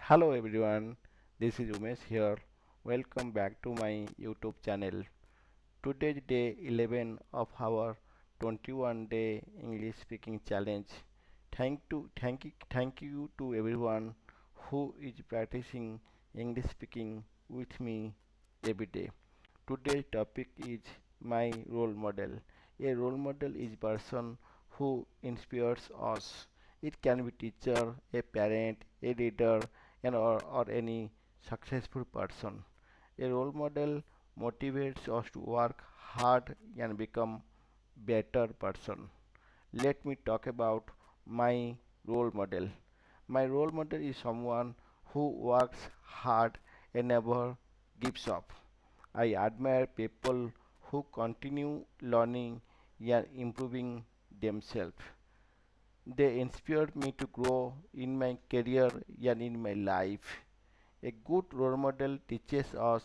Hello everyone, this is Umesh here. Welcome back to my YouTube channel. Today is day 11 of our 21-day English speaking challenge. Thank you to everyone who is practicing English speaking with me every day. Today's topic is my role model. A role model is person who inspires us. It can be teacher, a parent, a leader, or any successful person. A role model motivates us to work hard and become better person. Let me talk about my role model. My role model is someone who works hard and never gives up. I admire people who continue learning and improving themselves. They inspired me to grow in my career and in my life. A good role model teaches us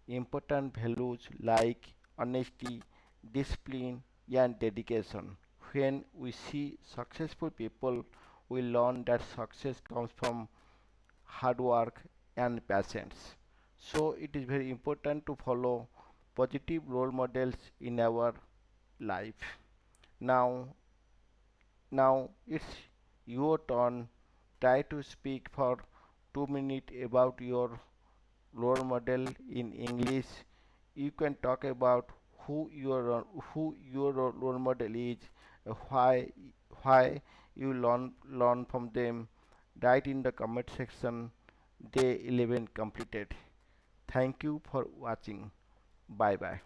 important values like honesty, discipline, and dedication. When we see successful people, we learn that success comes from hard work and patience. So it is very important to follow positive role models in our life. Now, now it's your turn. Try to speak for 2 minutes about your role model in English. You can talk about who your role model is, why why you learn from them. Write in the comment section. Day 11 completed. Thank you for watching. Bye bye.